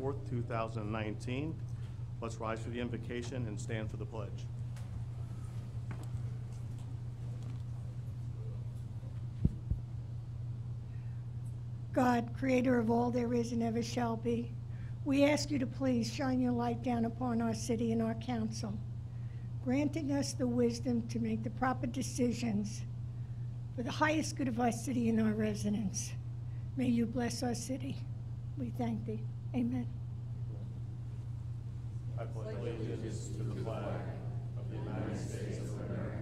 4th, 2019. Let's rise for the invocation and stand for the pledge. God, creator of all there is and ever shall be, we ask you to please shine your light down upon our city and our council, granting us the wisdom to make the proper decisions for the highest good of our city and our residents. May you bless our city. We thank thee. Amen. I pledge allegiance to the flag of the United States of America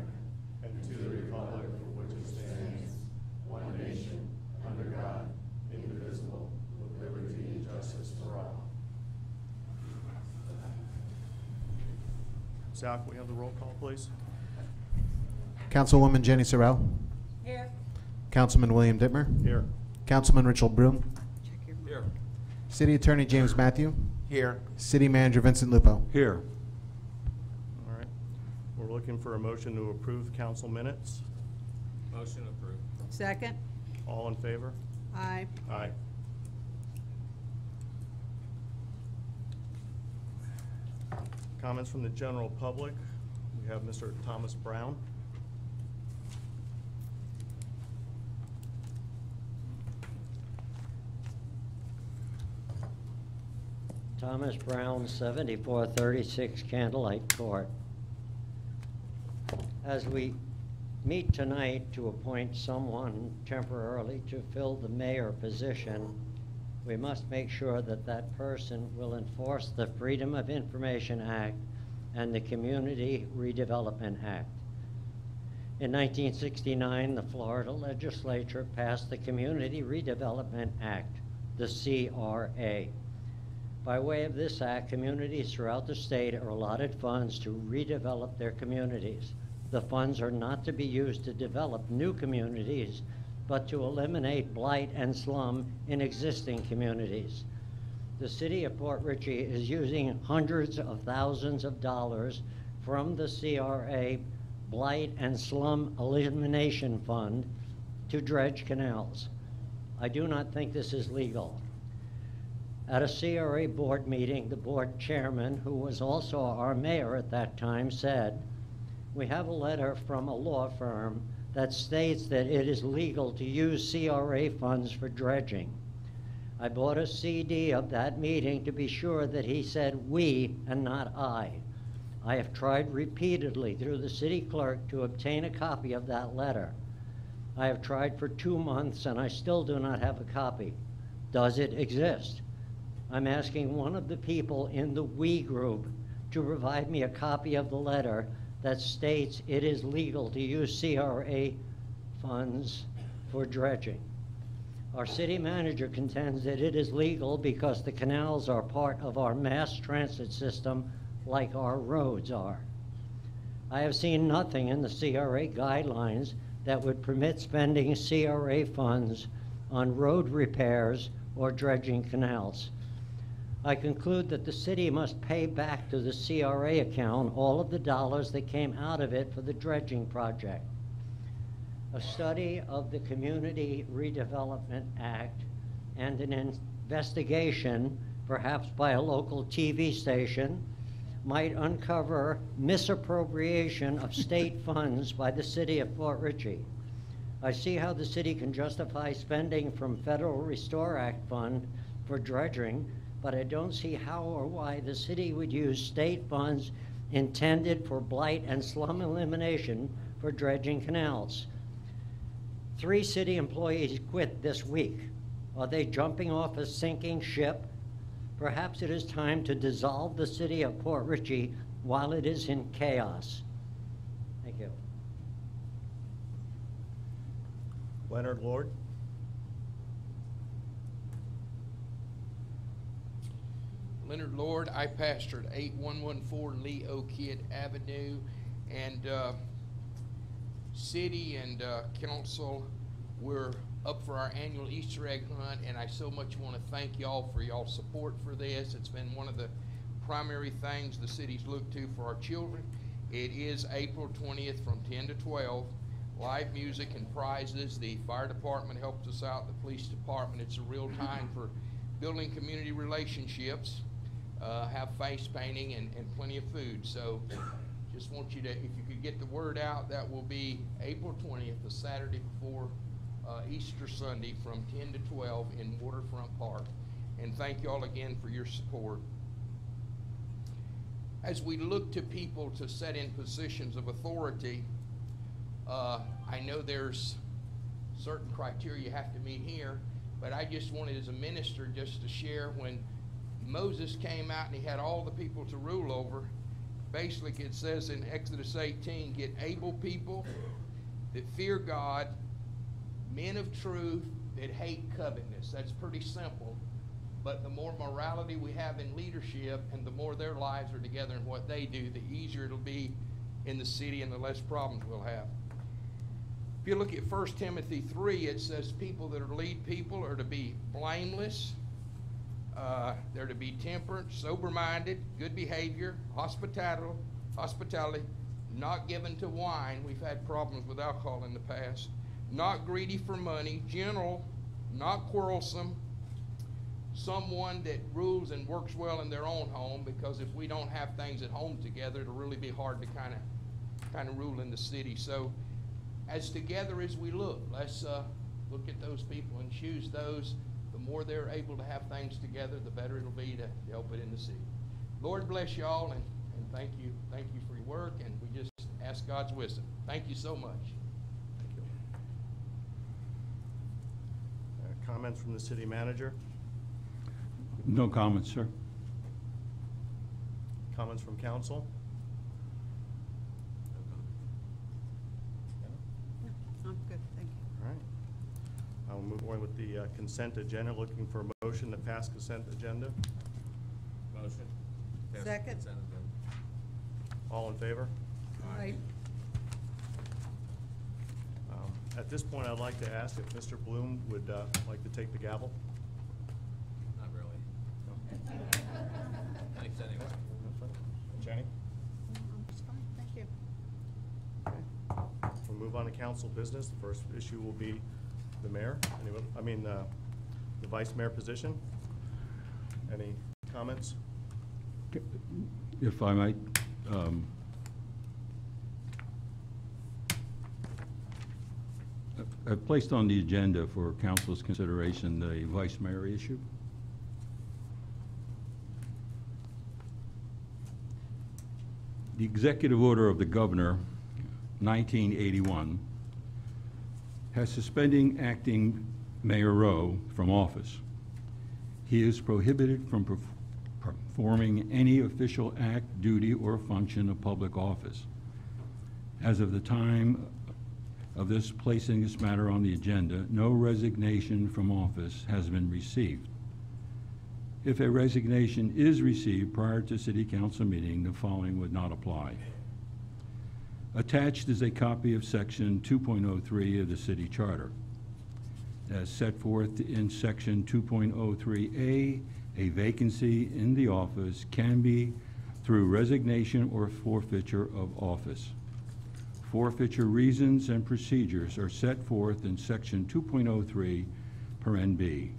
and to the republic for which it stands, one nation, under God, indivisible, with liberty and justice for all. Zach, we have the roll call, please. Councilwoman Jenny Sorrell. Here. Councilman William Dittmer. Here. Councilman Richard Broom. Here. City Attorney James Matthew. Here. City Manager Vincent Lupo. Here. All right. We're looking for a motion to approve council minutes. Motion approved. Second. All in favor? Aye. Aye. Comments from the general public. We have Mr. Thomas Brown. Thomas Brown, 7436 Candlelight Court. As we meet tonight to appoint someone temporarily to fill the mayor position, we must make sure that that person will enforce the Freedom of Information Act and the Community Redevelopment Act. In 1969, the Florida legislature passed the Community Redevelopment Act, the CRA. By way of this act, communities throughout the state are allotted funds to redevelop their communities. The funds are not to be used to develop new communities, but to eliminate blight and slum in existing communities. The city of Port Richey is using hundreds of thousands of dollars from the CRA Blight and Slum Elimination Fund to dredge canals. I do not think this is legal. At a CRA board meeting, the board chairman, who was also our mayor at that time, said, "We have a letter from a law firm that states that it is legal to use CRA funds for dredging." I bought a CD of that meeting to be sure that he said we and not I. I have tried repeatedly through the city clerk to obtain a copy of that letter. I have tried for 2 months and I still do not have a copy. Does it exist? I'm asking one of the people in the we group to provide me a copy of the letter that states it is legal to use CRA funds for dredging. Our city manager contends that it is legal because the canals are part of our mass transit system like our roads are. I have seen nothing in the CRA guidelines that would permit spending CRA funds on road repairs or dredging canals. I conclude that the city must pay back to the CRA account all of the dollars that came out of it for the dredging project. A study of the Community Redevelopment Act and an investigation, perhaps by a local TV station, might uncover misappropriation of state funds by the city of Port Richey. I see how the city can justify spending from Federal Restore Act fund for dredging, but I don't see how or why the city would use state funds intended for blight and slum elimination for dredging canals. 3 city employees quit this week. Are they jumping off a sinking ship? Perhaps it is time to dissolve the city of Port Richey while it is in chaos. Thank you. Leonard Lord. Leonard Lord, I pastored 8114 Lee O'Kidd Avenue, and city and council, we're up for our annual Easter egg hunt, and I so much want to thank y'all for y'all's support for this. It's been one of the primary things the city's looked to for our children. It is April 20th from 10 to 12. Live music and prizes. The fire department helped us out, the police department. It's a real time for building community relationships, have face painting, and plenty of food. So just want you to, if you could get the word out, that will be April 20th, the Saturday before Easter Sunday, from 10 to 12 in Waterfront Park. And thank you all again for your support. As we look to people to set in positions of authority, I know there's certain criteria you have to meet here, but I just wanted as a minister just to share when Moses came out and he had all the people to rule over. Basically, it says in Exodus 18, get able people that fear God, men of truth that hate covetousness. That's pretty simple. But the more morality we have in leadership and the more their lives are together in what they do, the easier it'll be in the city and the less problems we'll have. If you look at 1 Timothy 3, it says people that are lead people are to be blameless, they're to be temperate, sober-minded, good behavior, hospitality, not given to wine. We've had problems with alcohol in the past. Not greedy for money, gentle, not quarrelsome, someone that rules and works well in their own home, because if we don't have things at home together, it'll really be hard to kind of rule in the city. So as together as we look, let's look at those people and choose those. The more they're able to have things together, the better it'll be to help it in the city. Lord bless y'all, and thank you for your work, and we just ask God's wisdom. Thank you so much. Thank you. Comments from the city manager? No comments, sir. Comments from council? I'm good, thank you. All right. I'll move on with the consent agenda. Looking for a motion to pass consent agenda. Motion. Pass Second. consent agenda. All in favor? Aye. At this point, I'd like to ask if Mr. Bloom would like to take the gavel. Not really. Thanks anyway. Jenny? It's fine, thank you. Okay. We'll move on to council business. The first issue will be the mayor. The vice mayor position. Any comments? If I might, I've placed on the agenda for council's consideration the vice mayor issue. The executive order of the governor, 1981, has suspending acting Mayor Rowe from office. He is prohibited from performing any official act, duty, or function of public office. As of the time of this placing this matter on the agenda, no resignation from office has been received. If a resignation is received prior to city council meeting, the following would not apply. Attached is a copy of section 2.03 of the city charter. As set forth in section 2.03A, a vacancy in the office can be through resignation or forfeiture of office. Forfeiture reasons and procedures are set forth in section 2.03 paren B.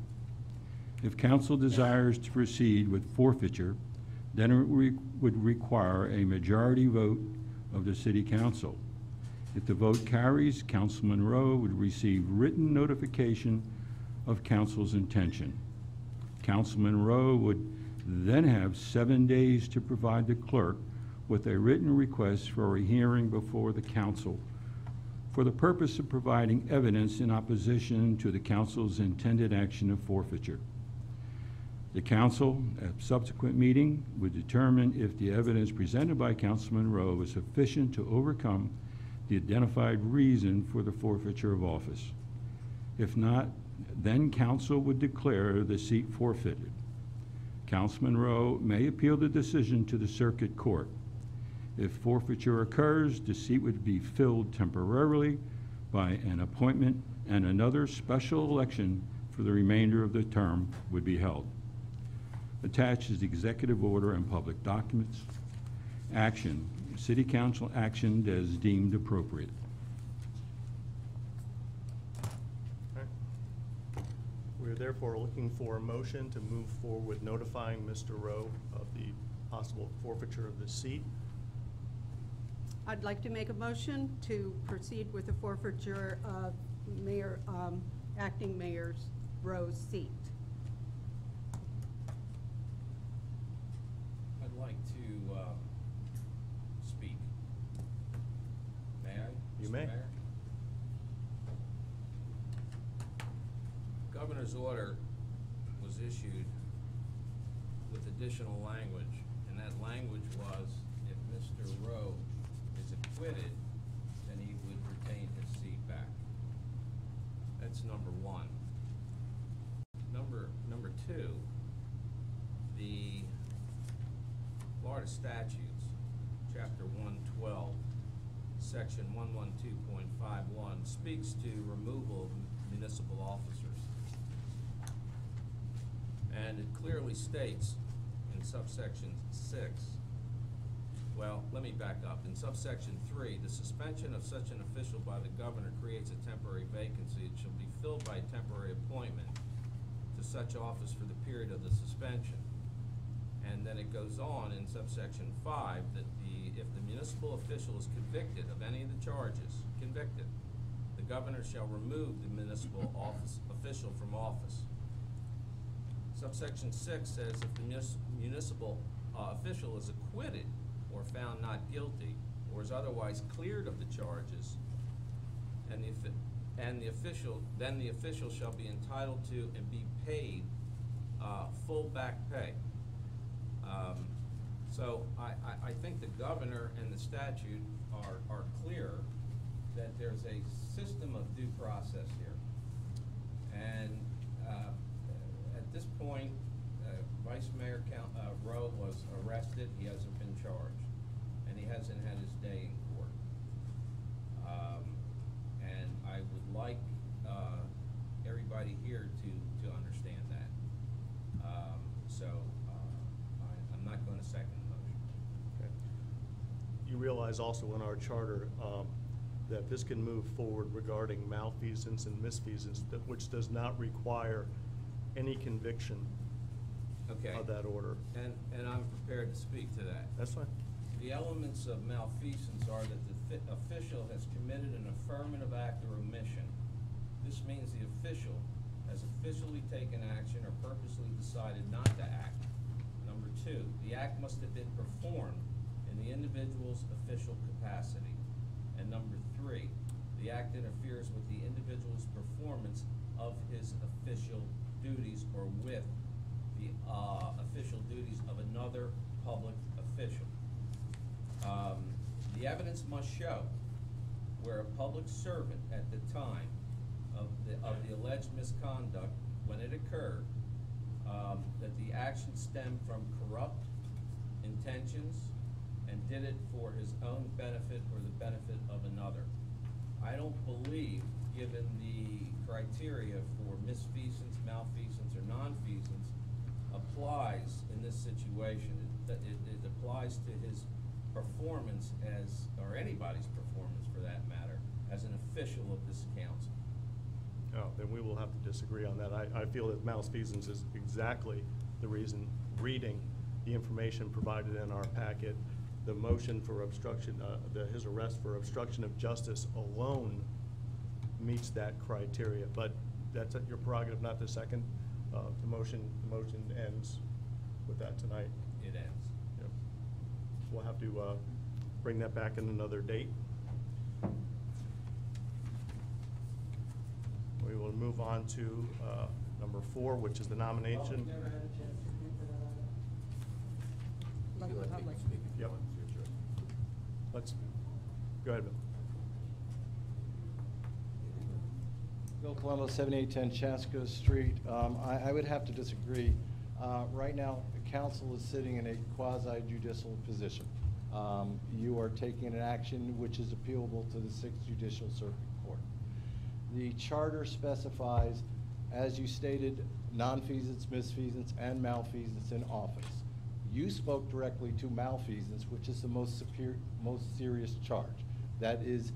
If council desires to proceed with forfeiture, then it would require a majority vote of the city council. If the vote carries, Councilman Rowe would receive written notification of council's intention. Councilman Rowe would then have 7 days to provide the clerk with a written request for a hearing before the council for the purpose of providing evidence in opposition to the council's intended action of forfeiture. The council, at a subsequent meeting, would determine if the evidence presented by Councilman Rowe is sufficient to overcome the identified reason for the forfeiture of office. If not, then council would declare the seat forfeited. Councilman Rowe may appeal the decision to the circuit court. If forfeiture occurs, the seat would be filled temporarily by an appointment, and another special election for the remainder of the term would be held. Attached is the executive order and public documents. Action. City council action as deemed appropriate. Okay. We're therefore looking for a motion to move forward with notifying Mr. Rowe of the possible forfeiture of the seat. I'd like to make a motion to proceed with the forfeiture of Mayor, Acting Mayor Rowe's seat. I'd like to speak. May I? You Mr. may. Mayor? Governor's order was issued with additional language, and that language was if Mr. Rowe is acquitted, then he would retain his seat back. That's number one. Number two, the Florida statutes, chapter 112, section 112.51 speaks to removal of municipal officers. And it clearly states in subsection 6, well, let me back up. In subsection 3, the suspension of such an official by the governor creates a temporary vacancy. It shall be filled by a temporary appointment to such office for the period of the suspension. And then it goes on in subsection 5 that if the municipal official is convicted of any of the charges, the governor shall remove the municipal official from office. Subsection 6 says if the municipal official is acquitted or found not guilty or is otherwise cleared of the charges, then the official shall be entitled to and be paid full back pay. So I think the governor and the statute are clear that there's a system of due process here. And at this point, Vice Mayor Rowe was arrested. He hasn't been charged, and he hasn't had his day in court. And I would like everybody here to understand that. I'm not going to second the motion. Okay. You realize also in our charter that this can move forward regarding malfeasance and misfeasance, which does not require any conviction Okay. of that order. And I'm prepared to speak to that. That's fine. The elements of malfeasance are that the official has committed an affirmative act or omission. This means the official has officially taken action or purposely decided not to act. Number 2, the act must have been performed in the individual's official capacity. And number 3, the act interferes with the individual's performance of his official duties or with the official duties of another public official. The evidence must show where a public servant at the time of the alleged misconduct, when it occurred, that the action stemmed from corrupt intentions and did it for his own benefit or the benefit of another. I don't believe, given the criteria for misfeasance, malfeasance, or nonfeasance, applies in this situation. It applies to his performance or anybody's performance for that matter, as an official of this council. Oh, then we will have to disagree on that. I feel that malfeasance is exactly the reason, reading the information provided in our packet, the motion for obstruction, his arrest for obstruction of justice alone meets that criteria. But that's your prerogative not to second the motion. The motion ends with that tonight. It ends. Yep. We'll have to bring that back in another date. We will move on to number 4, which is the nomination. Let the public. Yep. Let's, go ahead, Bill. Bill Colombo, 7810 Chaska Street. I would have to disagree. Right now, the council is sitting in a quasi-judicial position. You are taking an action which is appealable to the 6th Judicial Circuit Court. The charter specifies, as you stated, nonfeasance, misfeasance, and malfeasance in office. You spoke directly to malfeasance, which is the most serious charge. That is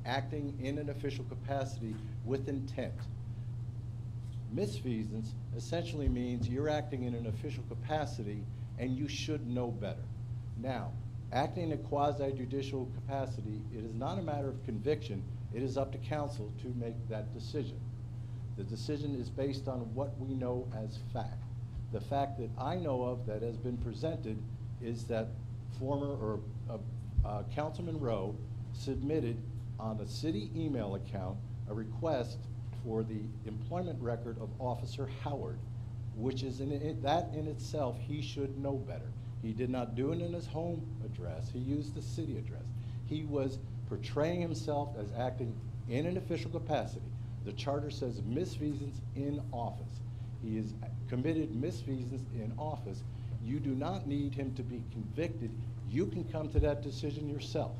acting in an official capacity with intent. Misfeasance essentially means you're acting in an official capacity and you should know better. Now, acting in a quasi-judicial capacity, it is not a matter of conviction. It is up to council to make that decision. The decision is based on what we know as fact. The fact that I know of that has been presented is that Councilman Rowe submitted on a city email account a request for the employment record of Officer Howard, which is that in itself, he should know better. He did not do it in his home address. He used the city address. He was portraying himself as acting in an official capacity. The charter says misfeasance in office. He has committed misfeasance in office. You do not need him to be convicted. You can come to that decision yourself,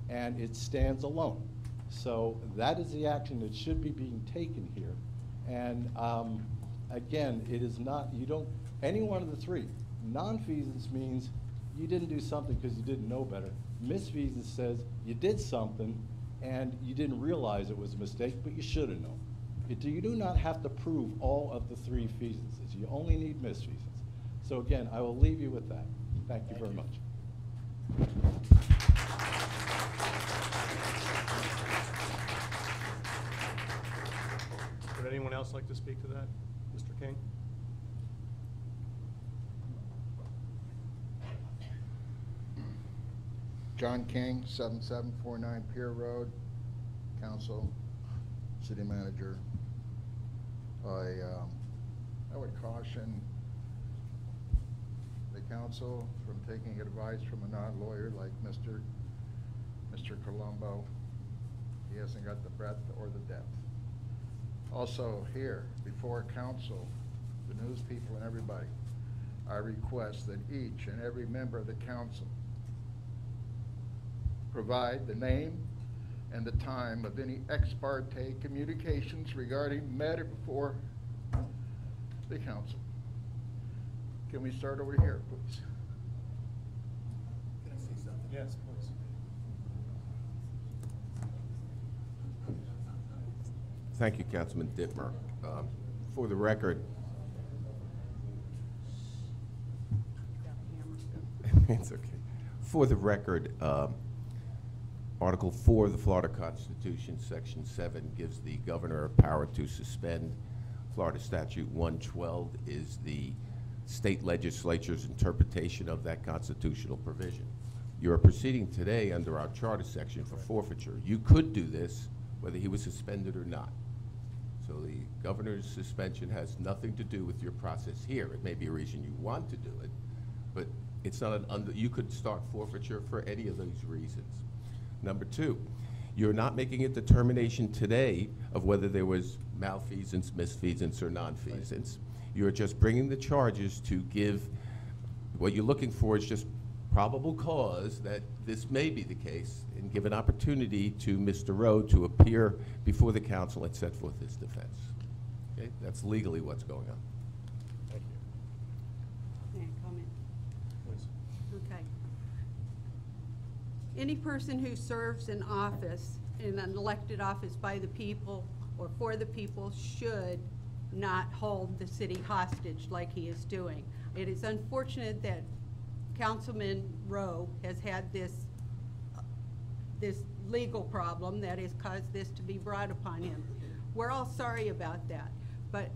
and it stands alone. So that is the action that should be being taken here. And again, it is not, you don't, any one of the three. Nonfeasance means you didn't do something because you didn't know better. Misfeasance says you did something and you didn't realize it was a mistake, but you should have known. You do not have to prove all of the three feasances. You only need misfeasance. So again, I will leave you with that. Thank you very much. Would anyone else like to speak to that? Mr. King? John King, 7749 Pier Road, Council, City Manager. I would caution the council from taking advice from a non-lawyer like Mr. Colombo. He hasn't got the breadth or the depth. Also here, before council, the news people and everybody, I request that each and every member of the council provide the name and the time of any ex parte communications regarding matter before the council. Can we start over here, please? Can I say something? Yes, please. Thank you, Councilman Dittmer. For the record, it's okay. For the record, Article 4 of the Florida Constitution, Section 7, gives the governor power to suspend. Florida Statute 112 is the state legislature's interpretation of that constitutional provision. You are proceeding today under our charter section for forfeiture. You could do this whether he was suspended or not. So the governor's suspension has nothing to do with your process here. It may be a reason you want to do it, but it's not you could start forfeiture for any of those reasons. Number two, you're not making a determination today of whether there was malfeasance, misfeasance, or nonfeasance. You're just bringing the charges to give, what you're looking for is just probable cause that this may be the case, and give an opportunity to Mr. Rowe to appear before the council and set forth his defense. Okay? That's legally what's going on. Thank you. May I comment? Please. Okay. Any person who serves in office, in an elected office by the people or for the people, should not hold the city hostage like he is doing. It is unfortunate that Councilman Rowe has had this legal problem that has caused this to be brought upon him. We're all sorry about that, but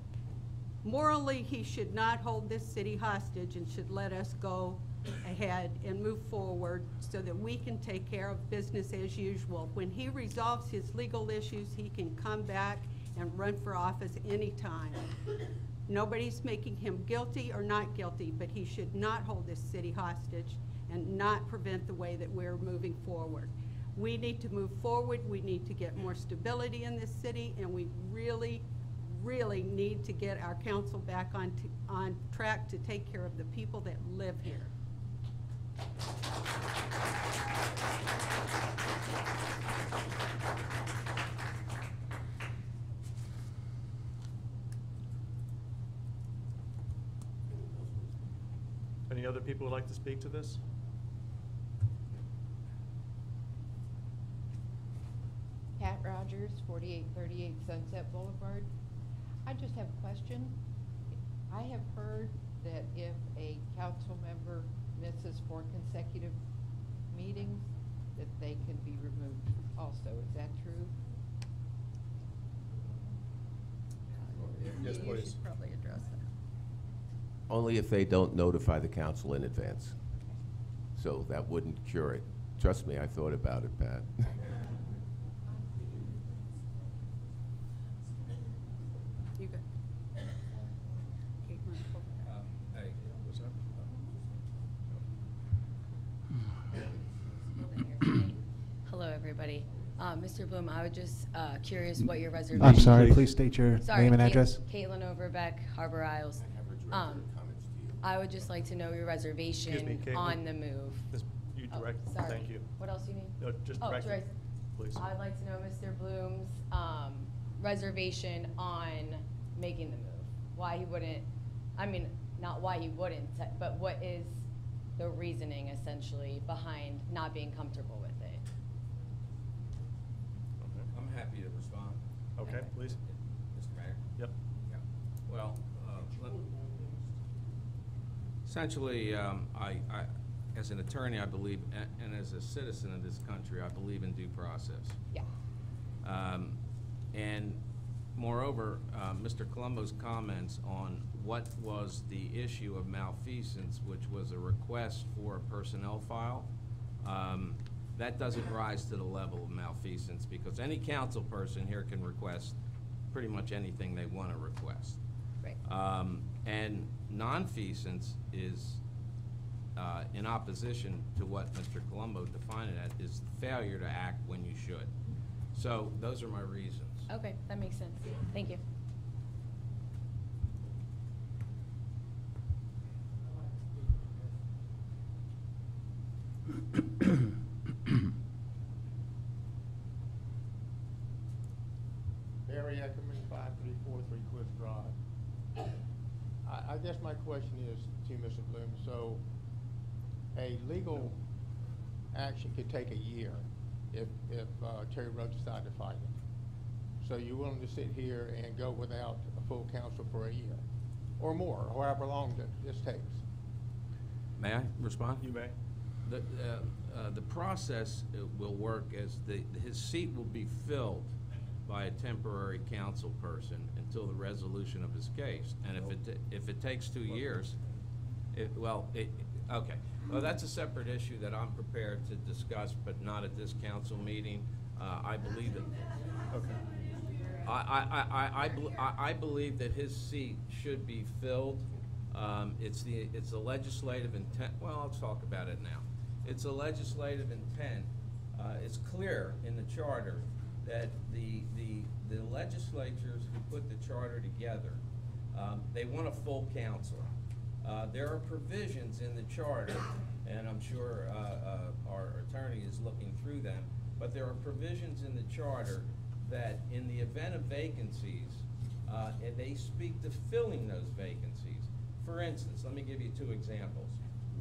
morally he should not hold this city hostage and should let us go ahead and move forward so that we can take care of business as usual. When he resolves his legal issues, he can come back and run for office anytime. Nobody's making him guilty or not guilty, but he should not hold this city hostage and not prevent the way that we're moving forward. We need to move forward. We need to get more stability in this city, and we really, really need to get our council back on track to take care of the people that live here. Any other people who would like to speak to this? Pat Rogers, 4838 Sunset Boulevard. I just have a question. I have heard that if a council member misses 4 consecutive meetings, that they can be removed also. Is that true? Yes, You please. should probably address that. Only if they don't notify the council in advance. So that wouldn't cure it. Trust me, I thought about it, Pat. You go. Hey, What's that? Hello, everybody. Mr. Bloom, I was just curious what your reservation... I'm sorry, please state your Sorry, name and address. Caitlin Overbeck, Harbor Isles. I would just like to know your reservation Excuse me, Caitlin. on the move. You Oh, direct, sorry. thank you. What else do you need? No, just Oh, direct, direct. please. I'd like to know Mr. Bloom's reservation on making the move. Why he wouldn't, I mean, not why he wouldn't, but what is the reasoning essentially behind not being comfortable with it? I'm happy to respond. Okay, please. Mr. Mayor? Yep. Yeah. Well, essentially, as an attorney, I believe, and as a citizen of this country, I believe in due process. Yeah. And moreover, Mr. Colombo's comments on what was the issue of malfeasance, which was a request for a personnel file, that doesn't rise to the level of malfeasance, because any council person here can request pretty much anything they want to request. Right. And nonfeasance is in opposition to what Mr. Colombo defined it as, is failure to act when you should. So those are my reasons. Okay, that makes sense. Thank you. Barry Eckerman, 5343 Cliff Drive. I guess my question is to Mr. Bloom, so a legal action could take a year if Terry Rhodes decided to fight it. So you're willing to sit here and go without a full council for a year or more, or however long this takes? May I respond? You may. The process will work as his seat will be filled by a temporary council person until the resolution of his case. And if it takes 2 years, okay. Well, that's a separate issue that I'm prepared to discuss, but not at this council meeting. I believe that. Okay. I believe that his seat should be filled. It's the legislative intent. Well, let's talk about it now. It's a legislative intent. It's clear in the charter that the legislatures who put the charter together, they want a full council. There are provisions in the charter, and I'm sure our attorney is looking through them, but there are provisions in the charter that in the event of vacancies, they speak to filling those vacancies. For instance, let me give you 2 examples.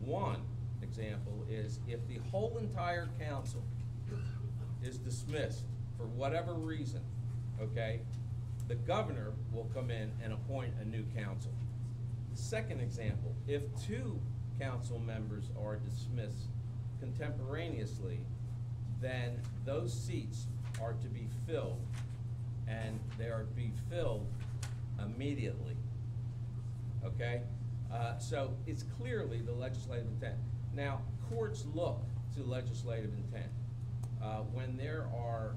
One example is if the whole entire council is dismissed for whatever reason, okay, the governor will come in and appoint a new council. The second example, if 2 council members are dismissed contemporaneously, then those seats are to be filled, and they are to be filled immediately, okay? So it's clearly the legislative intent. Now, courts look to legislative intent. When there are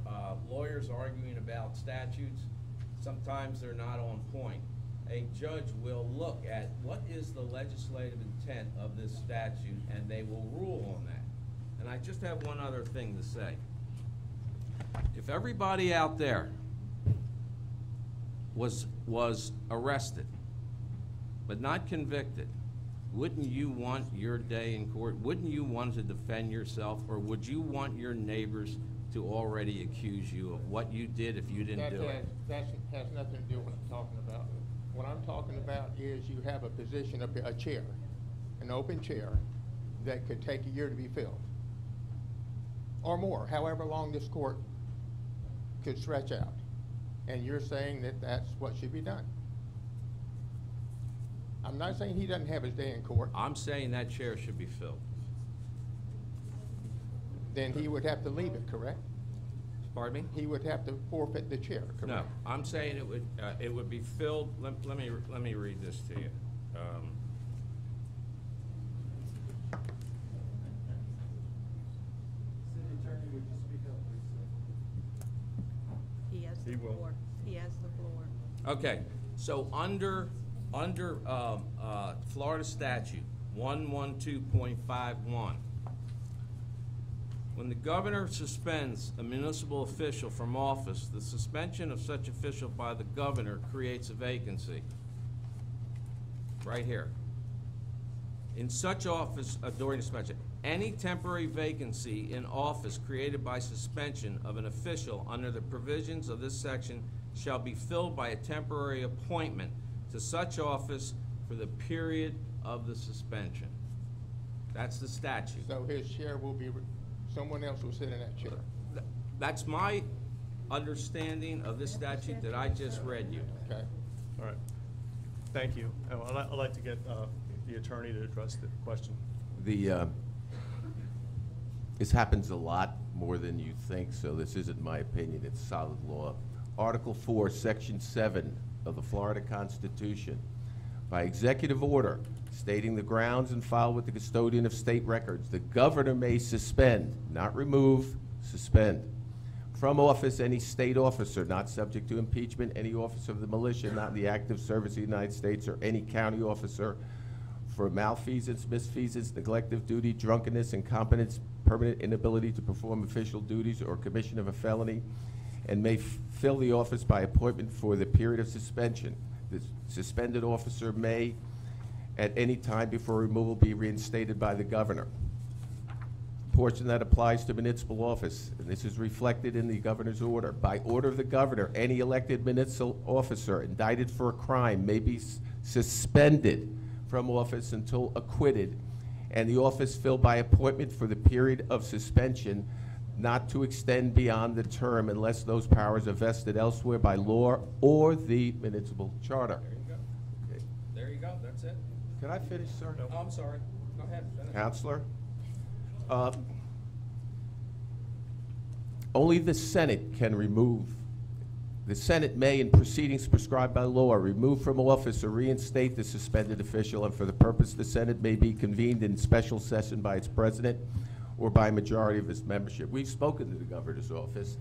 lawyers arguing about statutes, sometimes they're not on point. A judge will look at what is the legislative intent of this statute, and they will rule on that. And I just have one other thing to say. If everybody out there was arrested but not convicted, wouldn't you want your day in court? Wouldn't you want to defend yourself, or would you want your neighbors to already accuse you of what you did if you didn't do it? That has nothing to do with what I'm talking about. What I'm talking about is you have a position, a chair, an open chair, that could take a year to be filled, or more, however long this court could stretch out. And you're saying that that's what should be done. I'm not saying he doesn't have his day in court. I'm saying that chair should be filled. Then he would have to leave it, correct? Pardon me? He would have to forfeit the chair, correct? No, I'm saying it would be filled, let me read this to you. City Attorney, would you speak up, please? He has the floor. He has the floor. Okay, so under Florida statute 112.51, when the governor suspends a municipal official from office, the suspension of such official by the governor creates a vacancy. Right here. In such office, during suspension, any temporary vacancy in office created by suspension of an official under the provisions of this section shall be filled by a temporary appointment to such office for the period of the suspension. That's the statute. So his chair will be, someone else will sit in that chair. That's my understanding of this statute that I just read you. Okay. All right. Thank you. I'd like to get the attorney to address the question. This happens a lot more than you think, so this isn't my opinion, it's solid law. Article 4, Section 7 of the Florida Constitution, by executive order stating the grounds and file with the custodian of state records, the governor may suspend, not remove, suspend, from office any state officer not subject to impeachment, any officer of the militia not in the active service of the United States, or any county officer for malfeasance, misfeasance, neglect of duty, drunkenness, incompetence, permanent inability to perform official duties, or commission of a felony, and may fill the office by appointment for the period of suspension. The suspended officer may, at any time before removal, be reinstated by the governor. Portion that applies to municipal office, and this is reflected in the governor's order. By order of the governor, any elected municipal officer indicted for a crime may be suspended from office until acquitted, and the office filled by appointment for the period of suspension not to extend beyond the term unless those powers are vested elsewhere by law or the municipal charter. There you go. Okay. There you go, that's it. Can I finish, sir? Oh, I'm sorry. Go ahead, finish. Counselor? Only the Senate can remove. The Senate may, in proceedings prescribed by law, remove from office or reinstate the suspended official, and for the purpose the Senate may be convened in special session by its president or by a majority of its membership. We've spoken to the governor's office.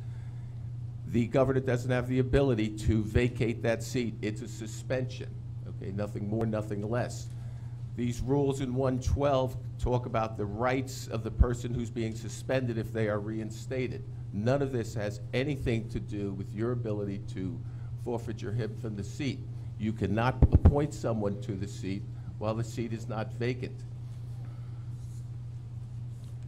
The governor doesn't have the ability to vacate that seat. It's a suspension, okay? Nothing more, nothing less. These rules in 112 talk about the rights of the person who's being suspended if they are reinstated. None of this has anything to do with your ability to forfeiture him from the seat. You cannot appoint someone to the seat while the seat is not vacant.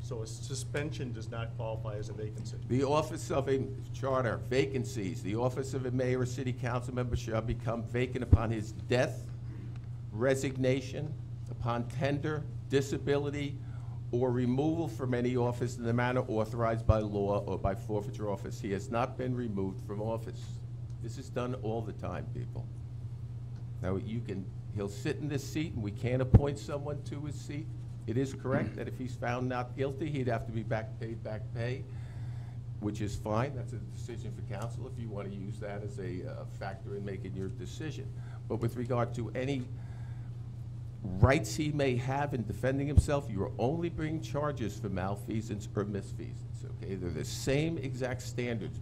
So a suspension does not qualify as a vacancy. The office of a charter, vacancies, the office of a mayor or city council member shall become vacant upon his death, resignation, upon tender, disability, or removal from any office in the manner authorized by law or by forfeiture office. He has not been removed from office. This is done all the time, people. Now, he'll sit in this seat and we can't appoint someone to his seat. It is correct that if he's found not guilty, he'd have to be paid back pay, which is fine. That's a decision for council if you want to use that as a factor in making your decision. But with regard to any rights he may have in defending himself, you are only bringing charges for malfeasance or misfeasance, okay? They're the same exact standards.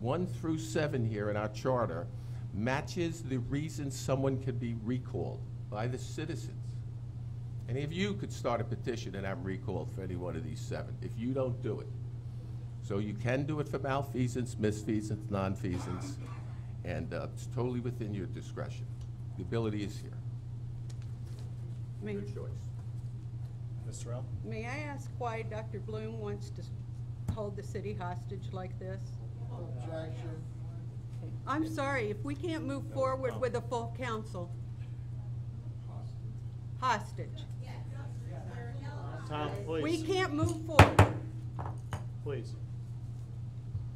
1 through 7 here in our charter matches the reason someone could be recalled by the citizens. Any of you could start a petition and have recalled for any one of these 7 if you don't do it. So you can do it for malfeasance, misfeasance, nonfeasance, and it's totally within your discretion. The ability is here. Your choice. Mr. Rao? May I ask why Dr. Bloom wants to hold the city hostage like this? Objection. I'm sorry, if we can't move forward with a full council. Hostage. Tom, We please. can't move forward. Please.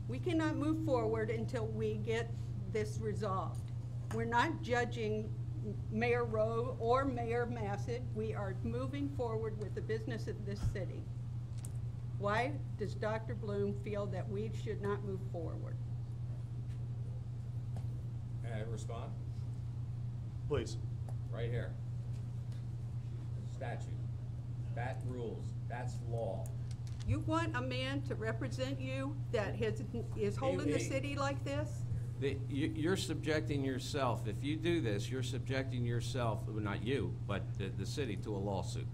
We cannot move forward until we get this resolved. We're not judging Mayor Rowe or Mayor Massett. We are moving forward with the business of this city. Why does Dr. Bloom feel that we should not move forward? Can I respond? Please. Right here. Statute. That rules. That's law. You want a man to represent you that is holding the city like this? You're subjecting yourself, if you do this, you're subjecting yourself, well, not you, but the city, to a lawsuit.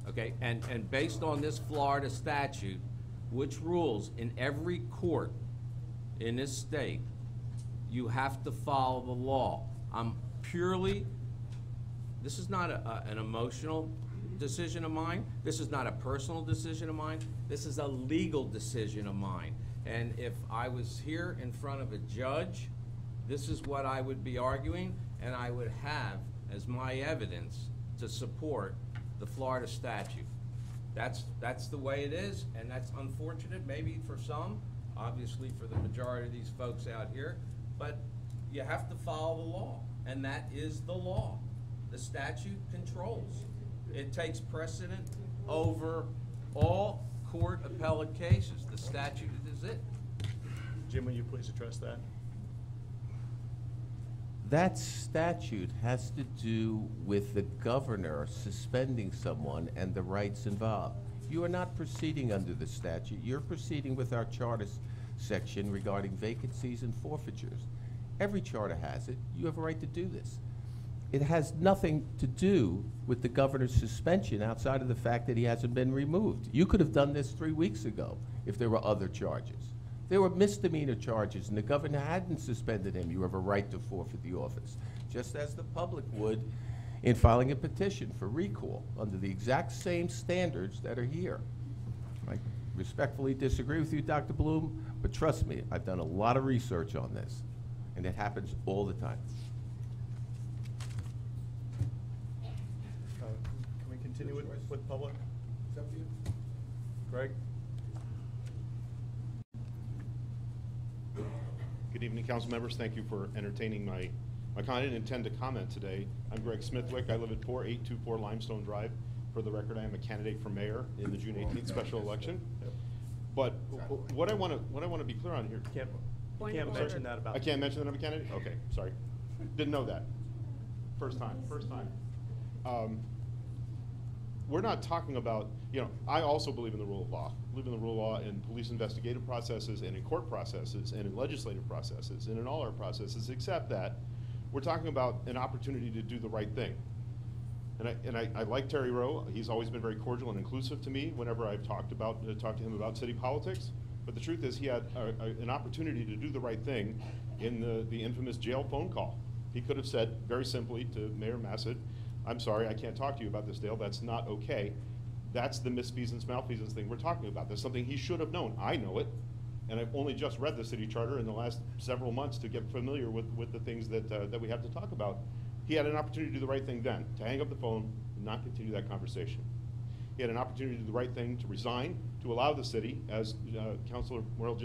Okay, and based on this Florida statute, which rules in every court in this state, you have to follow the law. This is not an emotional decision of mine. This is not a personal decision of mine. This is a legal decision of mine. And if I was here in front of a judge, this is what I would be arguing, and I would have as my evidence to support the Florida statute. That's the way it is, and that's unfortunate, maybe for some, obviously for the majority of these folks out here, but you have to follow the law, and that is the law. The statute controls. It takes precedent over all court appellate cases. The statute is it. Jim, will you please address that? That statute has to do with the governor suspending someone and the rights involved. You are not proceeding under the statute. You're proceeding with our charter section regarding vacancies and forfeitures. Every charter has it. You have a right to do this. It has nothing to do with the governor's suspension outside of the fact that he hasn't been removed. You could have done this 3 weeks ago if there were other charges. There were misdemeanor charges and the governor hadn't suspended him. You have a right to forfeit the office, just as the public would in filing a petition for recall under the exact same standards that are here. I respectfully disagree with you, Dr. Bloom, but trust me, I've done a lot of research on this, and it happens all the time. Can we continue with public? It's up to you. Greg? Good evening, council members. Thank you for entertaining my comment. I didn't intend to comment today. I'm Greg Smithwick. I live at 4824 Limestone Drive. For the record, I am a candidate for mayor in the June 18th special election. But what I want to be clear on here. You can't mention that about. I can't mention that I'm a candidate? Okay, sorry. Didn't know that. First time. We're not talking about, I also believe in the rule of law. I believe in the rule of law in police investigative processes and in court processes and in legislative processes and in all our processes, except that we're talking about an opportunity to do the right thing. And I like Terry Rowe. He's always been very cordial and inclusive to me whenever I've talked to him about city politics. But the truth is he had an opportunity to do the right thing in the infamous jail phone call. He could have said very simply to Mayor Massett, I'm sorry, I can't talk to you about this, Dale. That's not okay. That's the misfeasance, malfeasance thing we're talking about. That's something he should have known. I know it, and I've only just read the city charter in the last several months to get familiar with the things that we have to talk about. He had an opportunity to do the right thing then, to hang up the phone and not continue that conversation. He had an opportunity to do the right thing, to resign, to allow the city, as Councilor Sorrell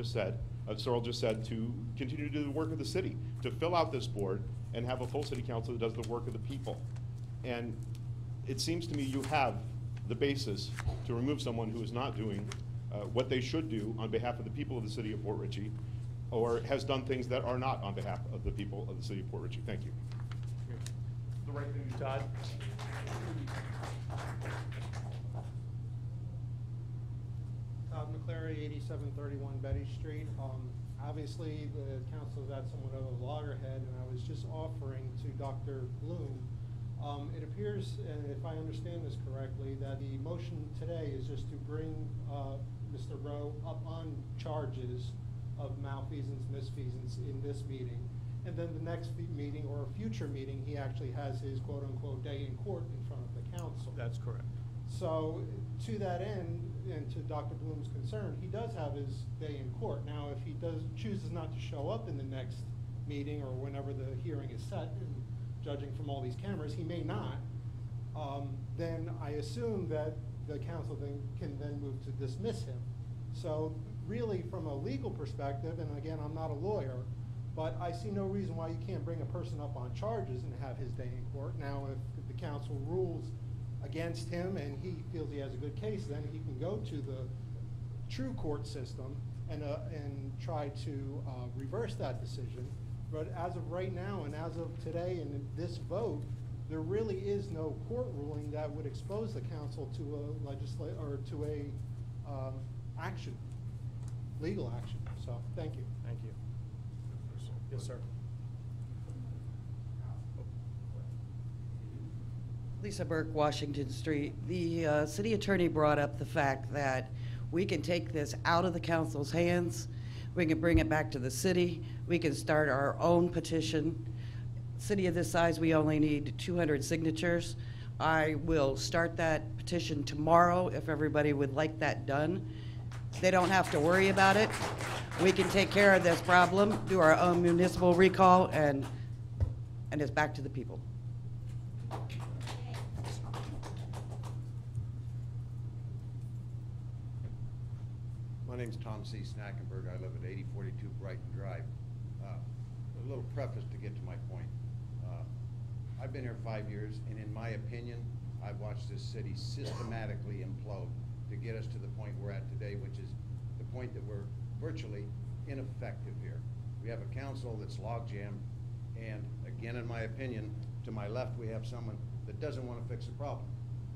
just said, to continue to do the work of the city, to fill out this board and have a full city council that does the work of the people. And it seems to me you have the basis to remove someone who is not doing what they should do on behalf of the people of the city of Port Richey, or has done things that are not on behalf of the people of the city of Port Richey. Thank you. The right thing, Todd. Todd McClary, 8731 Betty Street. Obviously, the council's at somewhat of a loggerhead, and I was just offering to Dr. Bloom. It appears, and if I understand this correctly, that the motion today is just to bring Mr. Rowe up on charges of malfeasance, misfeasance in this meeting. And then the next meeting or a future meeting, he actually has his quote-unquote day in court in front of the council. That's correct. So to that end, and to Dr. Bloom's concern, he does have his day in court. Now, if he chooses not to show up in the next meeting or whenever the hearing is set, and judging from all these cameras, he may not, then I assume that the council can then move to dismiss him. So really, from a legal perspective, and again, I'm not a lawyer, But I see no reason why you can't bring a person up on charges and have his day in court. Now, if the council rules against him and he feels he has a good case, then he can go to the true court system and try to reverse that decision. But as of right now and as of today and in this vote, there really is no court ruling that would expose the council to a action, legal action. So, thank you. Thank you. Yes, sir. Lisa Burke, Washington Street. The city attorney brought up the fact that we can take this out of the council's hands. We can bring it back to the city. We can start our own petition. City of this size, we only need 200 signatures. I will start that petition tomorrow if everybody would like that done. They don't have to worry about it. We can take care of this problem, do our own municipal recall, and it's back to the people. My name's Tom C. Snackenberg. I live at 8042 Brighton Drive. A little preface to get to my point. I've been here 5 years, and in my opinion, I've watched this city systematically implode to get us to the point we're at today, which is the point that we're virtually ineffective here. We have a council that's logjammed, and again, in my opinion, to my left, we have someone that doesn't want to fix the problem.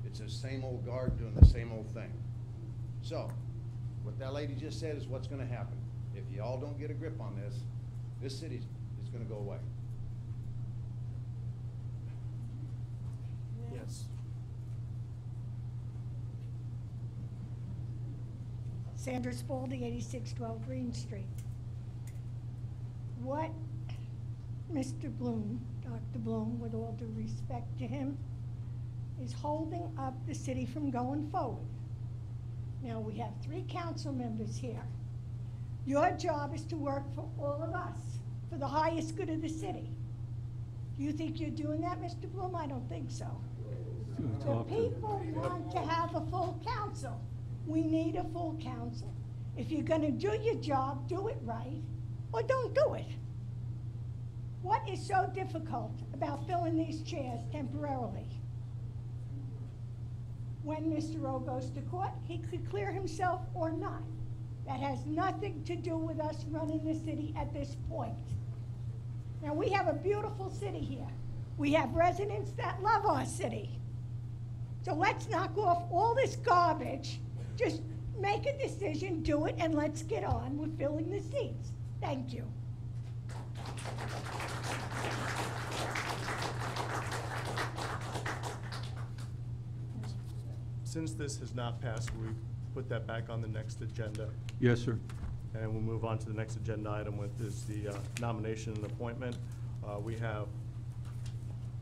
It's the same old guard doing the same old thing. So, what that lady just said is what's going to happen. If you all don't get a grip on this, this city is going to go away. Yes. Sandra Spalding, 8612 Green Street. What Mr. Bloom, Dr. Bloom, with all due respect to him, is holding up the city from going forward. Now, we have 3 council members here. Your job is to work for all of us, for the highest good of the city. Do you think you're doing that, Mr. Bloom? I don't think so. The people want to have a full council. We need a full council. If you're going to do your job, do it right, or don't do it. What is so difficult about filling these chairs temporarily? When Mr. O goes to court, he could clear himself or not. That has nothing to do with us running the city at this point. Now, we have a beautiful city here. We have residents that love our city. So let's knock off all this garbage. Just make a decision, do it, and let's get on with filling the seats. Thank you. Since this has not passed, we put that back on the next agenda. Yes, sir. And we'll move on to the next agenda item, which is the nomination and appointment. We have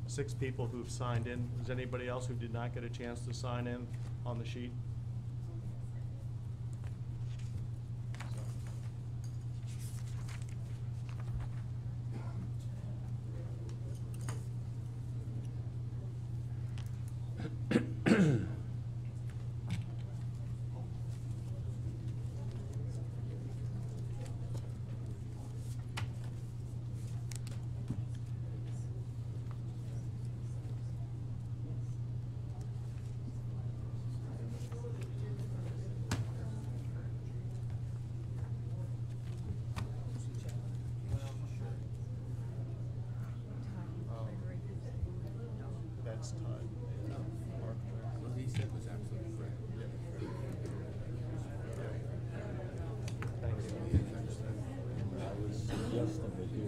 6 people who've signed in. Is anybody else who did not get a chance to sign in on the sheet? That's Todd. What he said was absolutely correct. Thank you. I was suggesting that you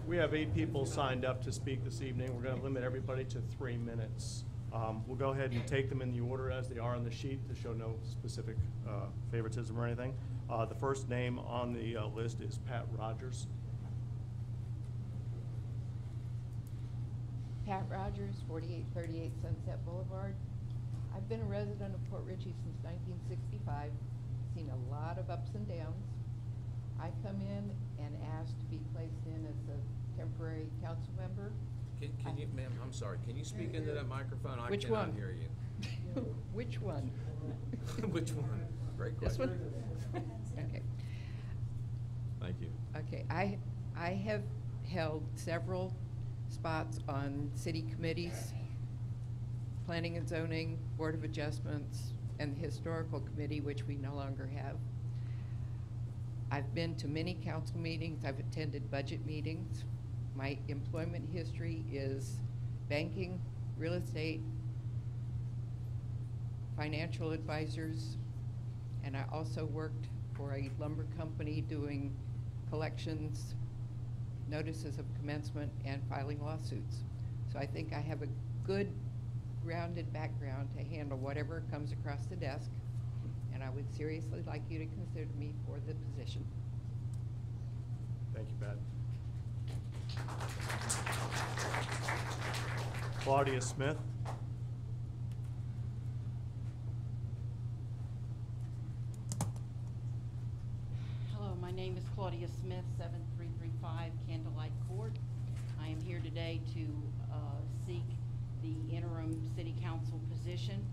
We have 8 people signed up to speak this evening. We're going to limit everybody to 3 minutes. We'll go ahead and take them in the order as they are on the sheet to show no specific favoritism or anything. The first name on the list is Pat Rogers. Pat Rogers, 4838 Sunset Boulevard. I've been a resident of Port Richey since 1965, seen a lot of ups and downs. I come in and ask to be placed in as a temporary council member. Can you, ma'am, I'm sorry, can you speak into that microphone? Which I cannot one? hear you. Which one? Which one? Great This question. one? Okay. Thank you. Okay, I have held several spots on city committees, Planning and Zoning, Board of Adjustments, and the Historical Committee, which we no longer have. I've been to many council meetings. I've attended budget meetings. My employment history is banking, real estate, financial advisors, and I also worked for a lumber company doing collections, notices of commencement, and filing lawsuits. So I think I have a good grounded background to handle whatever comes across the desk, and I would seriously like you to consider me for the position. Thank you, Pat. Claudia Smith. Hello, my name is Claudia Smith, 7335 Candlelight Court. I am here today to seek the interim city council position,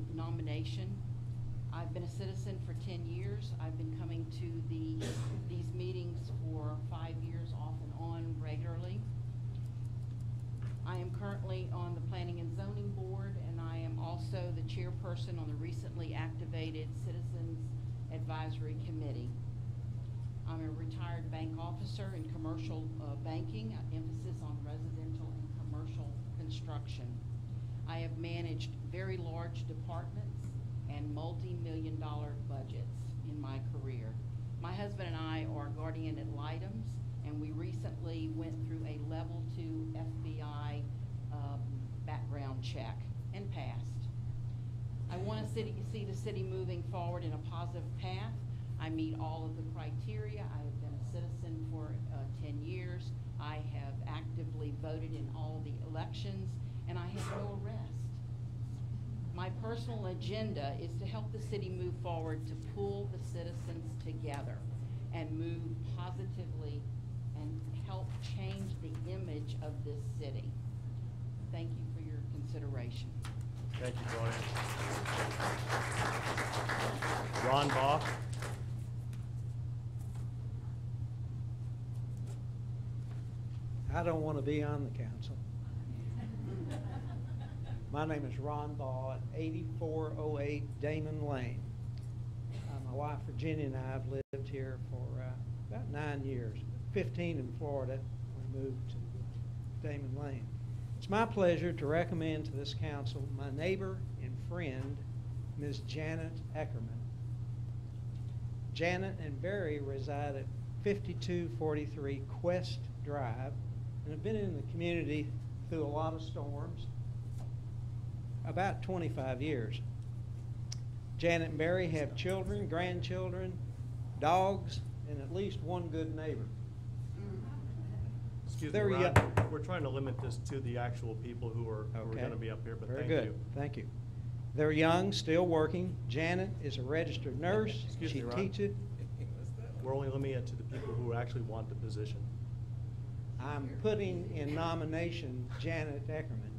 the nomination. I've been a citizen for 10 years. I've been coming to these meetings for 5 years off and on regularly. I am currently on the Planning and Zoning Board, and I am also the chairperson on the recently activated Citizens Advisory Committee. I'm a retired bank officer in commercial banking, emphasis on residential and commercial construction. I have managed very large departments and multi-million-dollar budgets in my career. My husband and I are guardian ad litem, and we recently went through a level 2 FBI background check and passed. I want to see the city moving forward in a positive path. I meet all of the criteria. I have been a citizen for 10 years. I have actively voted in all the elections, and I have no arrest. My personal agenda is to help the city move forward, to pull the citizens together and move positively and help change the image of this city. Thank you for your consideration. Thank you, Claudia. Ron Bach. I don't want to be on the council. My name is Ron Ball at 8408 Damon Lane. My wife Virginia and I have lived here for about 9 years, 15 in Florida. We moved to Damon Lane. It's my pleasure to recommend to this council my neighbor and friend, Ms. Janet Eckerman. Janet and Barry reside at 5243 Quest Drive and have been in the community through a lot of storms, about 25 years. Janet and Barry have children, grandchildren, dogs, and at least one good neighbor. Excuse me, Ron, we're trying to limit this to the actual people who are going to be up here, but Very thank good. you. Thank you. They're young, still working. Janet is a registered nurse. Excuse She me, Ron. teaches. We're only limiting it to the people who actually want the position. I'm putting in nomination Janet Eckerman.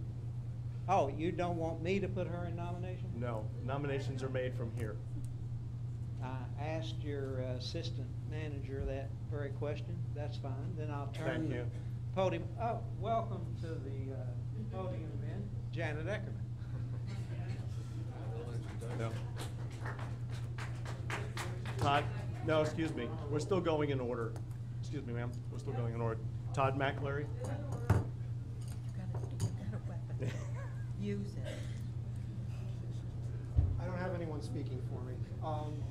Oh, you don't want me to put her in nomination? No, nominations are made from here. I asked your assistant manager that very question. That's fine. Then I'll turn Thank the you. podium. Oh, welcome to the podium, then, Janet Eckerman. No. Todd, no, excuse me. We're still going in order. Excuse me, ma'am. We're still going in order. Todd McCleary. Use it. I don't have anyone speaking for me.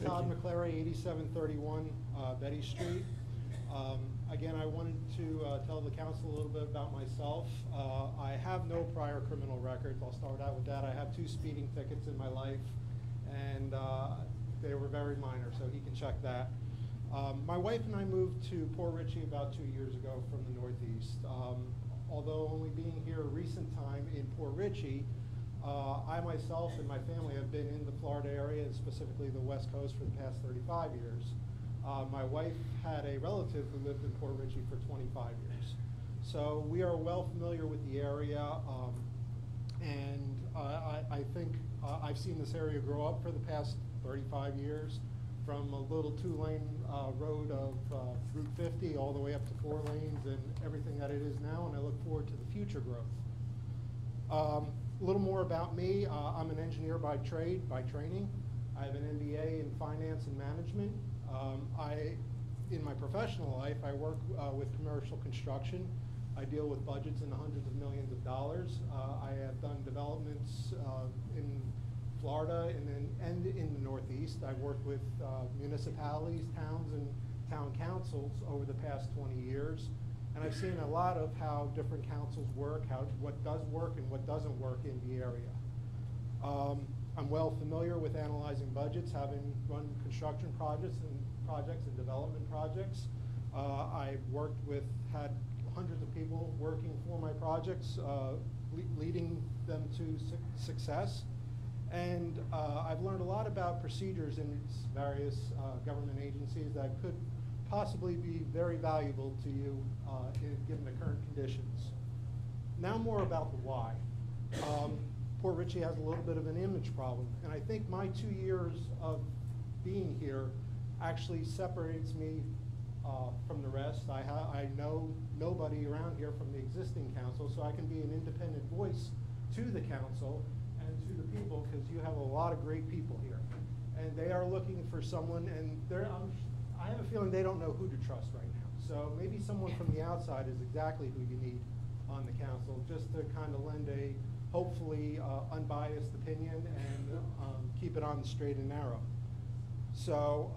Todd McClary, 8731 Betty Street. Again, I wanted to tell the council a little bit about myself. I have no prior criminal records. I'll start out with that. I have 2 speeding tickets in my life, and they were very minor, so he can check that. My wife and I moved to Port Richey about 2 years ago from the Northeast. Although only being here a recent time in Port Richey, I myself and my family have been in the Florida area, and specifically the West Coast, for the past 35 years. My wife had a relative who lived in Port Richey for 25 years. So we are well familiar with the area. And I think I've seen this area grow up for the past 35 years, from a little 2-lane road of Route 50 all the way up to 4 lanes and everything that it is now, and I look forward to the future growth. A little more about me. I'm an engineer by trade, by training. I have an MBA in finance and management. In my professional life, I work with commercial construction. I deal with budgets in the hundreds of millions of dollars. I have done developments in Florida and in the Northeast. I've worked with municipalities, towns, and town councils over the past 20 years. And I've seen a lot of how different councils work, what does work and what doesn't work in the area. I'm well familiar with analyzing budgets, having run construction projects and development projects. I've had hundreds of people working for my projects, leading them to success. And I've learned a lot about procedures in various government agencies that could possibly be very valuable to you given the current conditions. Now more about the why. Port Richey has a little bit of an image problem, and I think my 2 years of being here actually separates me from the rest. I know nobody around here from the existing council, so I can be an independent voice to the council and to the people, because you have a lot of great people here. And they are looking for someone, and I have a feeling they don't know who to trust right now. So maybe someone from the outside is exactly who you need on the council, just to kind of lend a hopefully unbiased opinion and keep it on the straight and narrow. So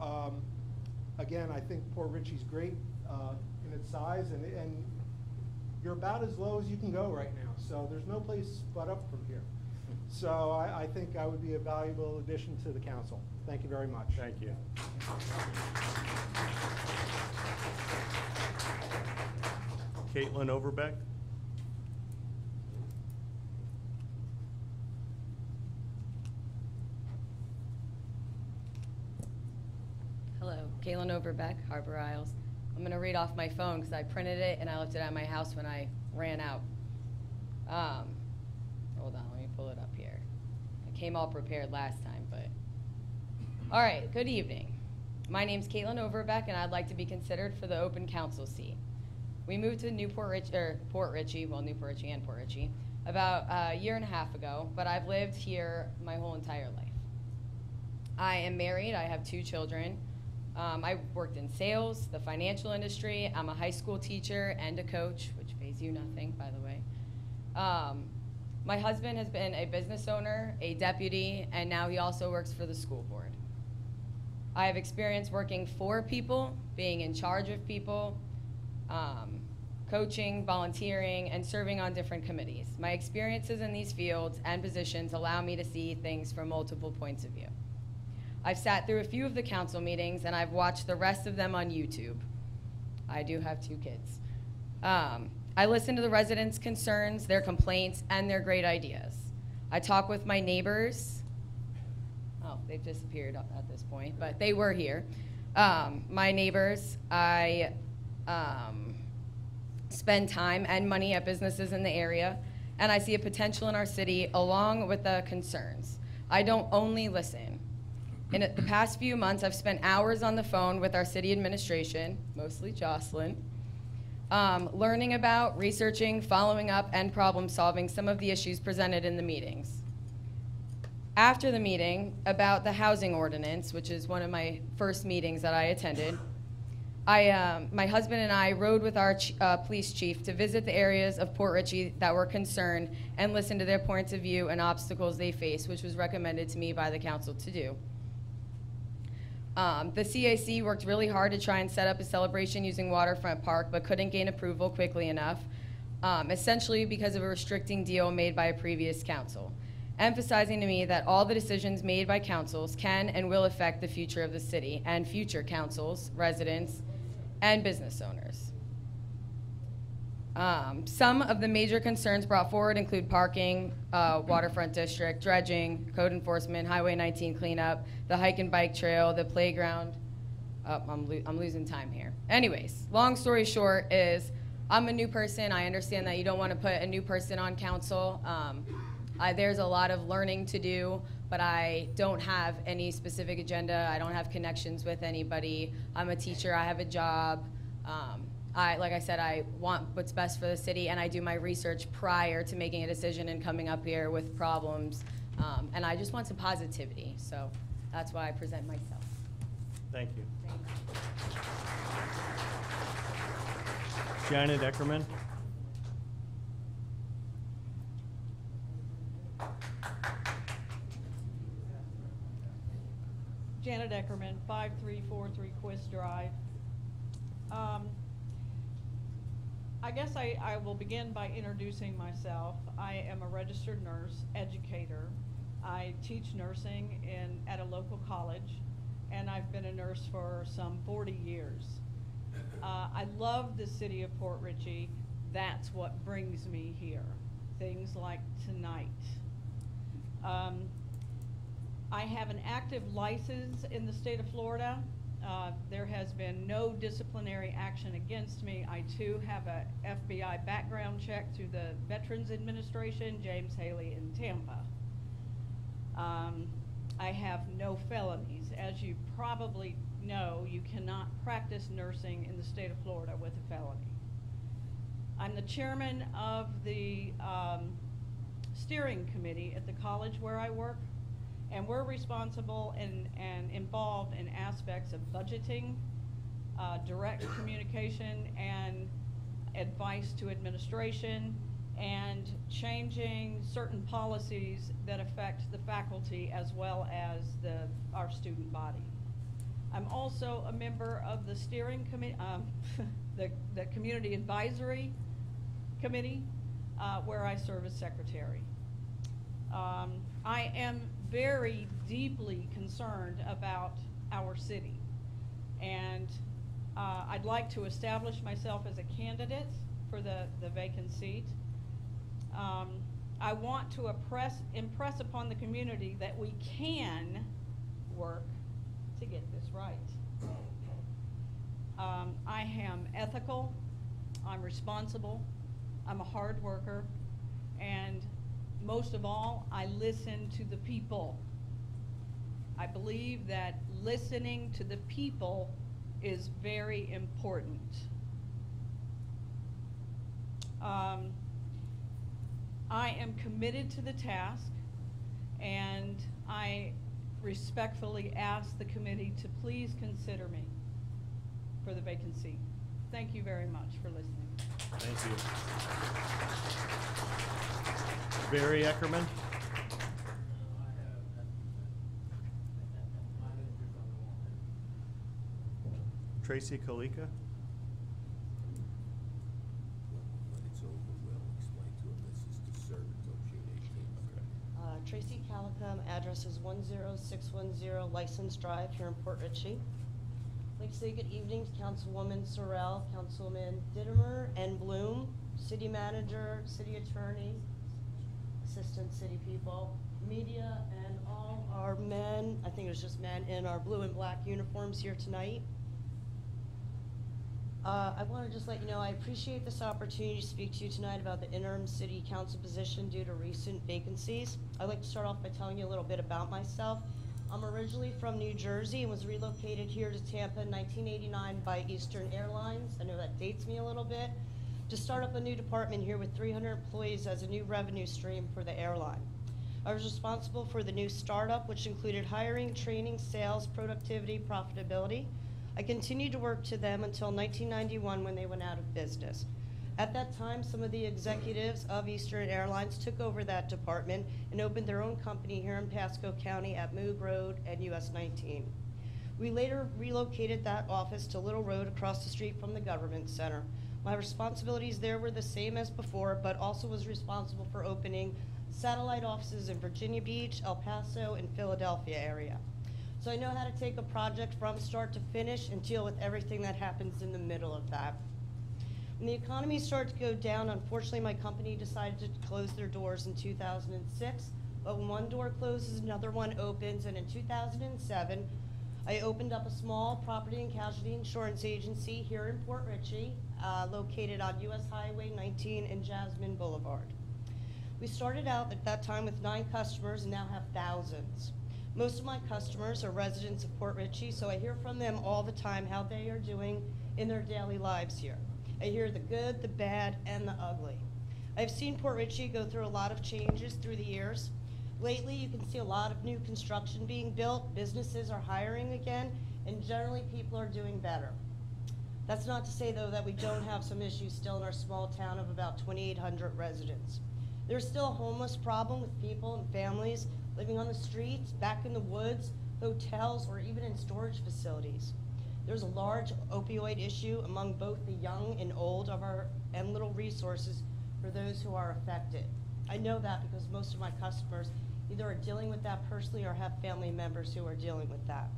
again, I think Port Richey's great in its size, and you're about as low as you can go right now. So there's no place but up from here. So I think I would be a valuable addition to the council. Thank you very much. Thank you. Caitlin Overbeck. Hello, Caitlin Overbeck, Harbor Isles. I'm going to read off my phone because I printed it and I left it at my house when I ran out. Hold on, let me pull it up here. I came all prepared last time, but. All right, good evening. My name's Caitlin Overbeck, and I'd like to be considered for the open council seat. We moved to Port Richey, and Port Richey, about a year and a half ago, but I've lived here my whole entire life. I am married, I have 2 children. I worked in sales, the financial industry. I'm a high school teacher and a coach, which pays you nothing, by the way. My husband has been a business owner, a deputy, and now he also works for the school board. I have experience working for people, being in charge of people, coaching, volunteering, and serving on different committees. My experiences in these fields and positions allow me to see things from multiple points of view. I've sat through a few of the council meetings, and I've watched the rest of them on YouTube. I do have 2 kids. I listen to the residents' concerns, their complaints, and their great ideas. I talk with my neighbors. Oh, they've disappeared at this point, but they were here. My neighbors, I spend time and money at businesses in the area, and I see a potential in our city along with the concerns. I don't only listen. In the past few months, I've spent hours on the phone with our city administration, mostly Jocelyn, learning about, researching, following up, and problem solving some of the issues presented in the meetings. After the meeting about the housing ordinance, which is one of my first meetings that I attended, my husband and I rode with our police chief to visit the areas of Port Richey that were concerned and listen to their points of view and obstacles they face, which was recommended to me by the council to do. The CAC worked really hard to try and set up a celebration using Waterfront Park, but couldn't gain approval quickly enough, essentially because of a restricting deal made by a previous council, emphasizing to me that all the decisions made by councils can and will affect the future of the city and future councils, residents, and business owners. Some of the major concerns brought forward include parking, waterfront district, dredging, code enforcement, Highway 19 cleanup, the hike and bike trail, the playground. I'm losing time here. Anyways, long story short is I'm a new person. I understand that you don't want to put a new person on council. There's a lot of learning to do, but I don't have any specific agenda. I don't have connections with anybody. I'm a teacher. I have a job. Like I said, I want what's best for the city, and I do my research prior to making a decision and coming up here with problems. And I just want some positivity, so that's why I present myself. Thank you. Janet Eckerman. Janet Eckerman, 5343 Quist Drive. I guess I will begin by introducing myself. I am a registered nurse, educator. I teach nursing at a local college, and I've been a nurse for some 40 years. I love the city of Port Richey. That's what brings me here. Things like tonight. I have an active license in the state of Florida. There has been no disciplinary action against me. I too have a FBI background check through the Veterans Administration, James Haley in Tampa. I have no felonies. As you probably know, you cannot practice nursing in the state of Florida with a felony. I'm the chairman of the steering committee at the college where I work, and we're responsible and involved in aspects of budgeting, direct communication, and advice to administration, and changing certain policies that affect the faculty as well as our student body. I'm also a member of the steering committee, the community advisory committee, where I serve as secretary. I am very deeply concerned about our city, and I'd like to establish myself as a candidate for the vacant seat. I want to impress upon the community that we can work to get this right. I am ethical, I'm responsible, I'm a hard worker, and most of all, I listen to the people. I believe that listening to the people is very important. I am committed to the task, and I respectfully ask the committee to please consider me for the vacant seat. Thank you very much for listening. Thank you. Barry Eckerman. Tracy Kalika. Tracy Calicum, address is 10610 License Drive here in Port Richey. I'd like to say good evening to Councilwoman Sorrell, Councilman Dittemer, and Bloom, City Manager, City Attorney, Assistant City People, media, and all our men, I think it was just men, in our blue and black uniforms here tonight. I want to just let you know I appreciate this opportunity to speak to you tonight about the interim city council position due to recent vacancies. I'd like to start off by telling you a little bit about myself. I'm originally from New Jersey and was relocated here to Tampa in 1989 by Eastern Airlines. I know that dates me a little bit. To start up a new department here with 300 employees as a new revenue stream for the airline. I was responsible for the new startup, which included hiring, training, sales, productivity, profitability. I continued to work to them until 1991 when they went out of business. At that time, some of the executives of Eastern Airlines took over that department and opened their own company here in Pasco County at Moog Road and US 19. We later relocated that office to Little Road across the street from the Government Center. My responsibilities there were the same as before, but also was responsible for opening satellite offices in Virginia Beach, El Paso, and Philadelphia area. So I know how to take a project from start to finish and deal with everything that happens in the middle of that. When the economy started to go down, unfortunately my company decided to close their doors in 2006, but when one door closes, another one opens, and in 2007, I opened up a small property and casualty insurance agency here in Port Richey, located on US Highway 19 and Jasmine Boulevard. We started out at that time with 9 customers and now have thousands. Most of my customers are residents of Port Richey, so I hear from them all the time how they are doing in their daily lives here. I hear the good, the bad, and the ugly. I've seen Port Richey go through a lot of changes through the years. Lately, you can see a lot of new construction being built, businesses are hiring again, and generally people are doing better. That's not to say, though, that we don't have some issues still in our small town of about 2,800 residents. There's still a homeless problem with people and families living on the streets, back in the woods, hotels, or even in storage facilities. There's a large opioid issue among both the young and old and little resources for those who are affected. I know that because most of my customers either are dealing with that personally or have family members who are dealing with that.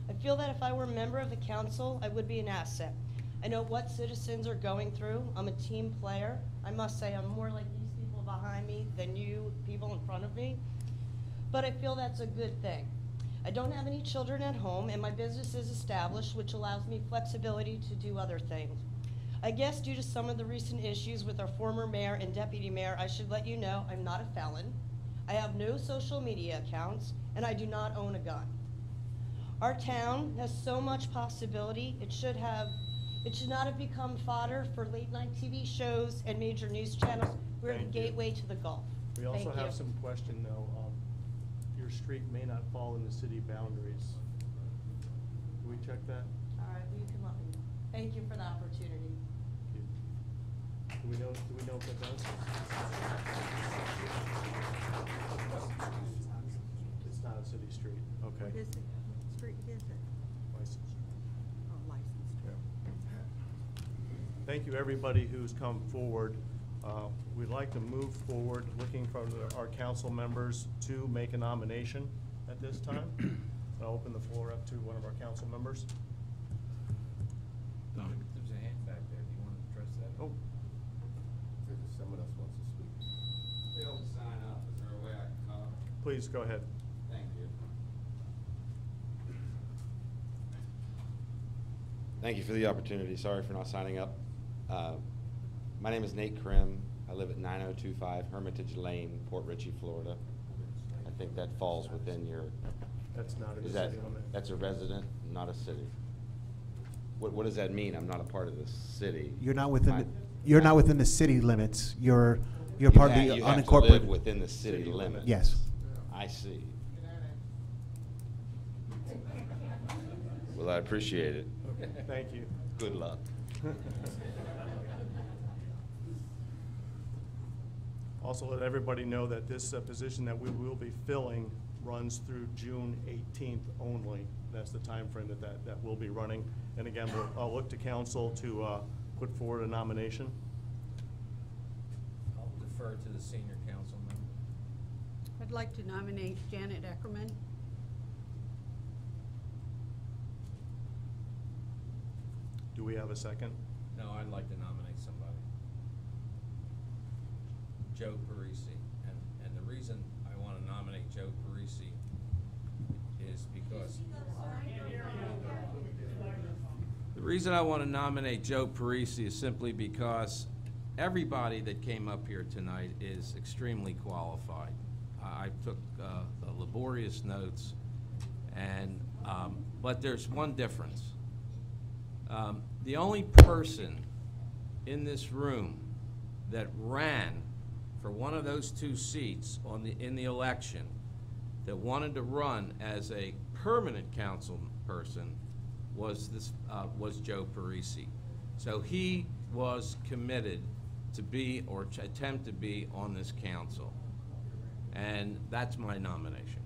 I feel that if I were a member of the council, I would be an asset. I know what citizens are going through. I'm a team player. I must say I'm more like these people behind me than you people in front of me. But I feel that's a good thing. I don't have any children at home, and my business is established, which allows me flexibility to do other things. I guess due to some of the recent issues with our former mayor and deputy mayor, I should let you know I'm not a felon. I have no social media accounts, and I do not own a gun. Our town has so much possibility. It should not have become fodder for late-night TV shows and major news channels. We're the gateway to the Gulf. We also Thank have you. some question, though. Your street may not fall in the city boundaries. Can we check that? All right, will you come up? Thank you for the opportunity. Do we know if it does? It's not a city street. Okay. What is it? What street is it? License. Oh, licensed. Thank you, everybody who's come forward. We'd like to move forward, looking for our council members to make a nomination at this time. I'll open the floor up to one of our council members. There's a hand back there. Do you want to address that? Oh. Someone else wants to speak. They don't sign up. Is there a way I can come? Please go ahead. Thank you. Thank you for the opportunity. Sorry for not signing up. My name is Nate Krim. I live at 9025 Hermitage Lane, Port Richey, Florida. I think that falls within your... That's not a is city that, limit. That's a resident, not a city. What does that mean? I'm not a part of the city. You're not within. You're not within the city limits. You're part of the You have to unincorporated. live within the city limits. Yes. I see. Well, I appreciate it. Thank you. Good luck. Also, let everybody know that this position that we will be filling runs through June 18th only. That's the time frame that will be running. And again, I'll look to council to put forward a nomination. I'll defer to the senior council member. I'd like to nominate Janet Eckerman. Do we have a second? No, I'd like to nominate somebody. Joe Parisi. And the reason I want to nominate Joe Parisi is because... The reason I want to nominate Joe Parisi is simply because everybody that came up here tonight is extremely qualified. I took laborious notes, and but there's one difference. The only person in this room that ran for one of those two seats in the election that wanted to run as a permanent council person was Joe Parisi. So he was committed to be or to attempt to be on this council, and that's my nomination.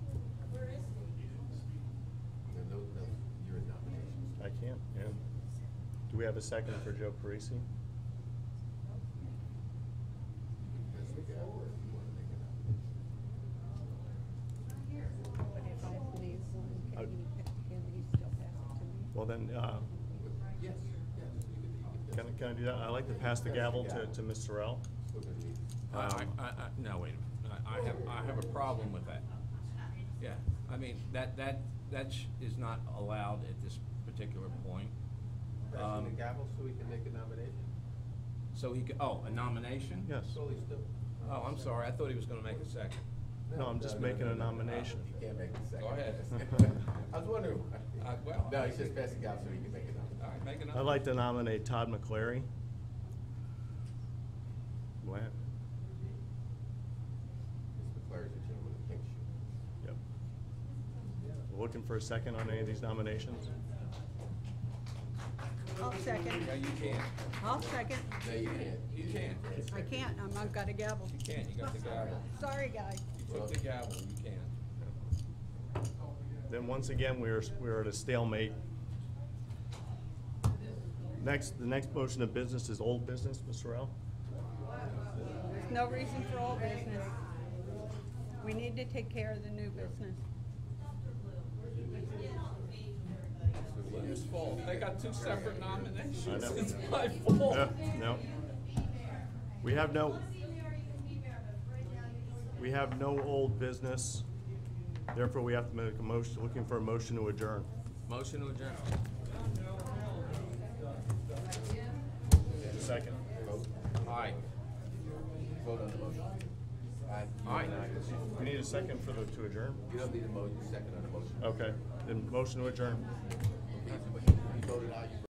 Where is he? You're in nominations. I can't, yeah. Do we have a second for Joe Parisi? Well then, can I do that? I'd like to pass the gavel to Ms. Sorrell. No, wait a minute. I have a problem with that. Yeah, I mean, that is not allowed at this particular point. Pressing the gavel so we can make a nomination? So he could, a nomination? Yes. Please do. Oh, I'm sorry, I thought he was gonna make a second. No, I'm just making a nomination. You can't make the second. Go ahead. I was wondering. Well, No, he's just passing out so he can make it up. All right, make another. I'd like to nominate Todd McClary. Go ahead. Mr. McClary's the gentleman with the pink shoe. Yep. Looking for a second on any of these nominations? I'll second. Yeah, you can. I'll second. No, you can't. You can. I can't, I've got a gavel. You can, you got the gavel. Sorry, guys. You took the gavel, you can. Then once again, we're at a stalemate. The next motion of business is old business, Ms. Sorrell. There's no reason for all business. We need to take care of the new business. It's fault. They got two separate nominations. I know. It's my fault. No. We have no old business. Therefore, we have to make a motion, looking for a motion to adjourn. Motion to adjourn. Second. Aye. Vote on the motion. Aye. Aye. We need a second for to adjourn? You don't need a motion, second on the motion. Okay, then motion to adjourn. He voted aye.